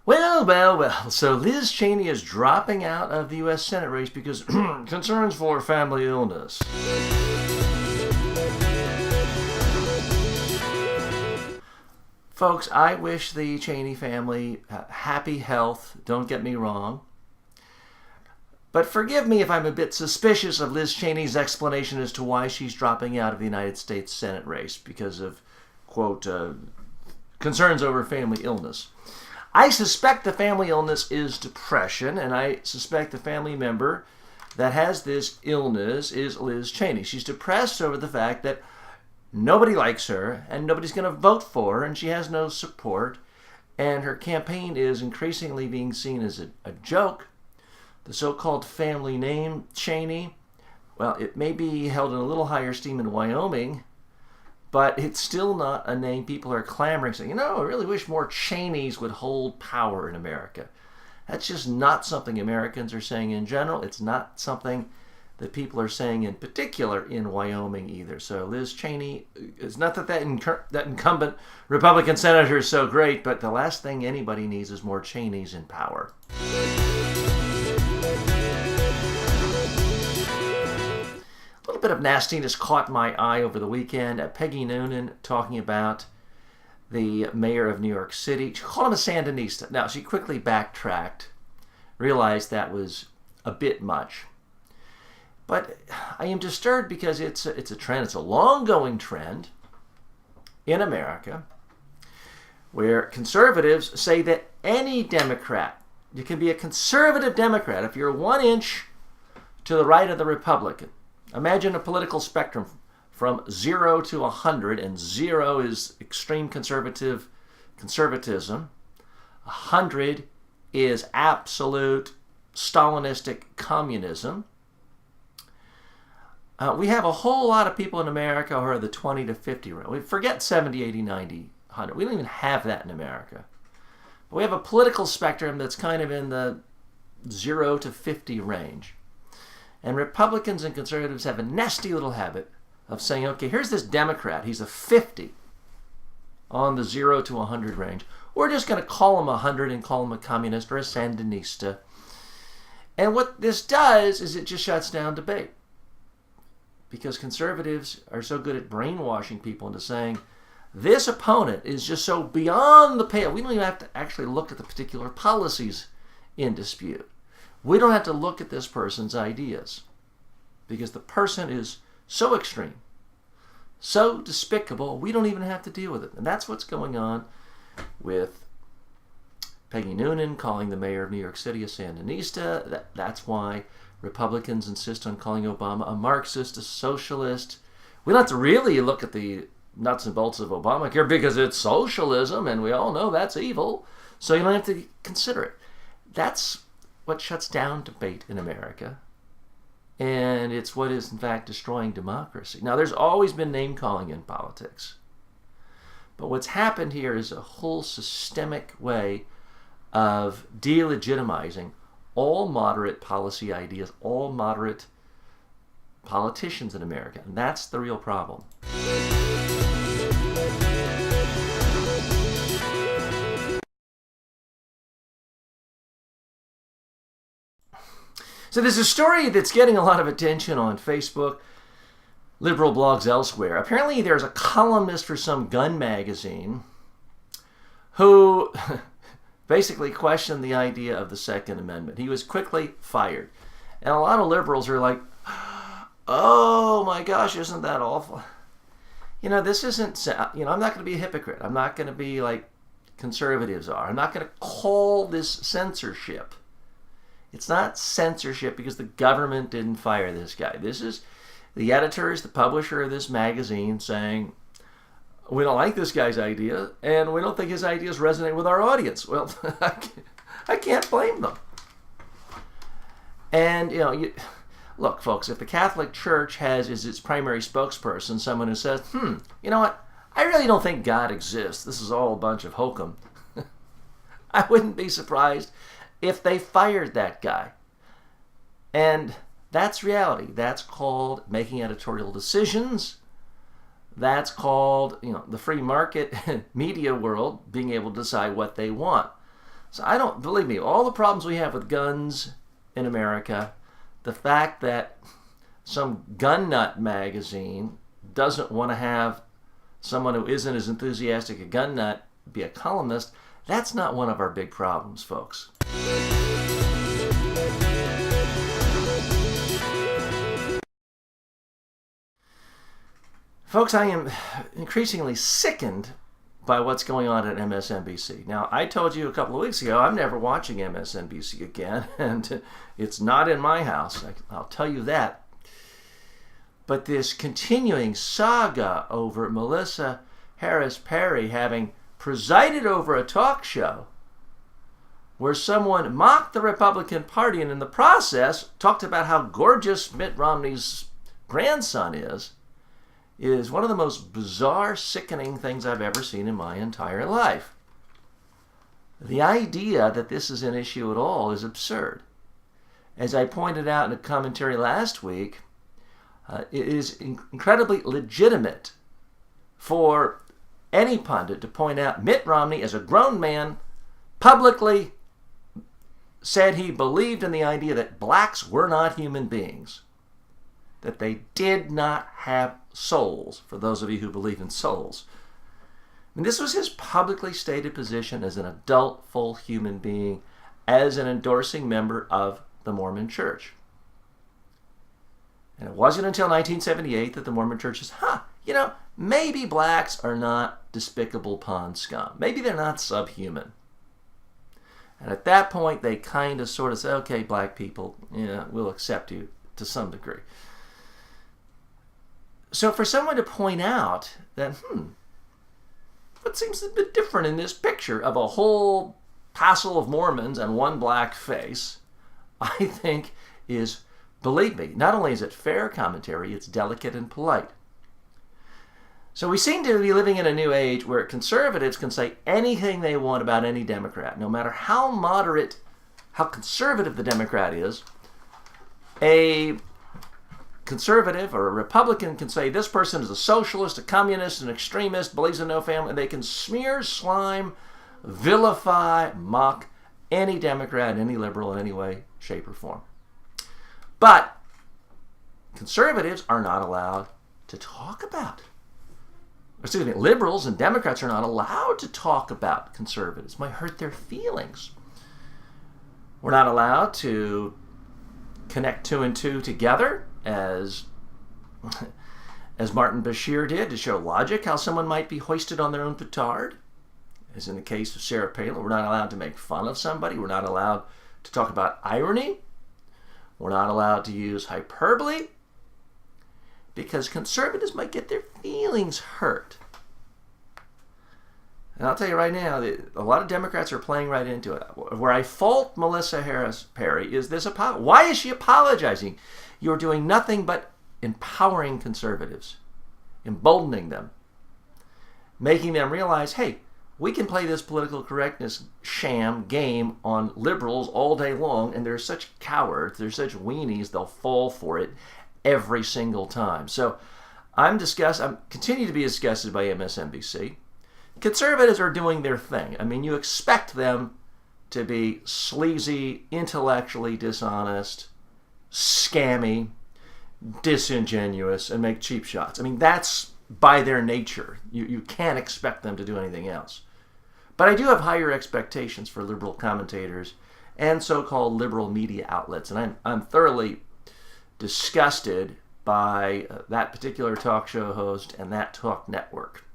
Well. So Liz Cheney is dropping out of the U.S. Senate race because concerns for family illness. Folks, I wish the Cheney family happy health, don't get me wrong. But forgive me if I'm a bit suspicious of Liz Cheney's explanation as to why she's dropping out of the United States Senate race because of, quote, concerns over family illness. I suspect the family illness is depression, and I suspect the family member that has this illness is Liz Cheney. She's depressed over the fact that nobody likes her, and nobody's going to vote for her, and she has no support, and her campaign is increasingly being seen as a joke. The so-called family name, Cheney, well, it may be held in a little higher esteem in Wyoming, but it's still not a name people are clamoring, saying, I really wish more Cheneys would hold power in America. That's just not something Americans are saying in general. It's not something that people are saying in particular in Wyoming either. So Liz Cheney, it's not that incumbent Republican senator is so great, but the last thing anybody needs is more Cheneys in power. A little bit of nastiness caught my eye over the weekend. Peggy Noonan talking about the mayor of New York City. She called him a Sandinista. Now, she quickly backtracked, realized that was a bit much. But I am disturbed because it's a trend. It's a long-going trend in America where conservatives say that any Democrat, you can be a conservative Democrat if you're 1 inch to the right of the Republican. Imagine a political spectrum from 0 to 100, and 0 is extreme conservatism. 100 is absolute Stalinistic communism. We have a whole lot of people in America who are the 20 to 50 range. We forget 70, 80, 90, 100. We don't even have that in America. But we have a political spectrum that's kind of in the 0 to 50 range. And Republicans and conservatives have a nasty little habit of saying, okay, here's this Democrat. He's a 50 on the 0 to 100 range. We're just going to call him 100 and call him a communist or a Sandinista. And what this does is it just shuts down debate. Because conservatives are so good at brainwashing people into saying, this opponent is just so beyond the pale. We don't even have to actually look at the particular policies in dispute. We don't have to look at this person's ideas because the person is so extreme, so despicable, we don't even have to deal with it. And that's what's going on with Peggy Noonan calling the mayor of New York City a Sandinista. That's why Republicans insist on calling Obama a Marxist, a socialist. We don't have to really look at the nuts and bolts of Obamacare because it's socialism, and we all know that's evil. So you don't have to consider it. That's what shuts down debate in America, and it's what is in fact destroying democracy. Now, there's always been name-calling in politics, but what's happened here is a whole systemic way of delegitimizing all moderate policy ideas, all moderate politicians in America, and that's the real problem. So there's a story that's getting a lot of attention on Facebook, liberal blogs elsewhere. Apparently there's a columnist for some gun magazine who basically questioned the idea of the Second Amendment. He was quickly fired. And a lot of liberals are like, oh my gosh, isn't that awful? This isn't, I'm not going to be a hypocrite. I'm not going to be like conservatives are. I'm not going to call this censorship. It's not censorship because the government didn't fire this guy. This is the editors, the publisher of this magazine saying, we don't like this guy's idea, and we don't think his ideas resonate with our audience. Well, I can't blame them. And, look, folks, if the Catholic Church has as its primary spokesperson someone who says, you know what, I really don't think God exists. This is all a bunch of hokum. I wouldn't be surprised if they fired that guy. And that's reality. That's called making editorial decisions. That's called, the free market media world being able to decide what they want. So I don't, believe me, all the problems we have with guns in America, the fact that some gun nut magazine doesn't want to have someone who isn't as enthusiastic a gun nut be a columnist, that's not one of our big problems, folks. Folks, I am increasingly sickened by what's going on at MSNBC. Now, I told you a couple of weeks ago I'm never watching MSNBC again, and it's not in my house. I'll tell you that. But this continuing saga over Melissa Harris Perry having presided over a talk show where someone mocked the Republican Party and in the process talked about how gorgeous Mitt Romney's grandson is one of the most bizarre, sickening things I've ever seen in my entire life. The idea that this is an issue at all is absurd. As I pointed out in a commentary last week, it is incredibly legitimate for any pundit to point out Mitt Romney, as a grown man, publicly said he believed in the idea that blacks were not human beings, that they did not have souls, for those of you who believe in souls. And this was his publicly stated position as an adult, full human being, as an endorsing member of the Mormon Church. And it wasn't until 1978 that the Mormon Church says, maybe blacks are not despicable pond scum. Maybe they're not subhuman. And at that point, they kind of sort of say, okay, black people, we'll accept you to some degree. So for someone to point out that, what seems a bit different in this picture of a whole passel of Mormons and one black face, I think is, believe me, not only is it fair commentary, it's delicate and polite. So we seem to be living in a new age where conservatives can say anything they want about any Democrat, no matter how moderate, how conservative the Democrat is. A conservative or a Republican can say this person is a socialist, a communist, an extremist, believes in no family, and they can smear, slime, vilify, mock any Democrat, any liberal in any way, shape, or form. But conservatives are not allowed to talk about, liberals and Democrats are not allowed to talk about conservatives. It might hurt their feelings. We're not allowed to connect two and two together, as Martin Bashir did, to show logic, how someone might be hoisted on their own petard. As in the case of Sarah Palin, we're not allowed to make fun of somebody. We're not allowed to talk about irony. We're not allowed to use hyperbole, because conservatives might get their feelings hurt. And I'll tell you right now, a lot of Democrats are playing right into it. Where I fault Melissa Harris Perry is this apology. Why is she apologizing? You're doing nothing but empowering conservatives, emboldening them, making them realize, hey, we can play this political correctness sham game on liberals all day long, and they're such cowards, they're such weenies, they'll fall for it every single time. So I'm continue to be disgusted by MSNBC. Conservatives are doing their thing. I mean, you expect them to be sleazy, intellectually dishonest, scammy, disingenuous, and make cheap shots. I mean, that's by their nature. You can't expect them to do anything else. But I do have higher expectations for liberal commentators and so-called liberal media outlets, and I'm thoroughly disgusted by that particular talk show host and that talk network.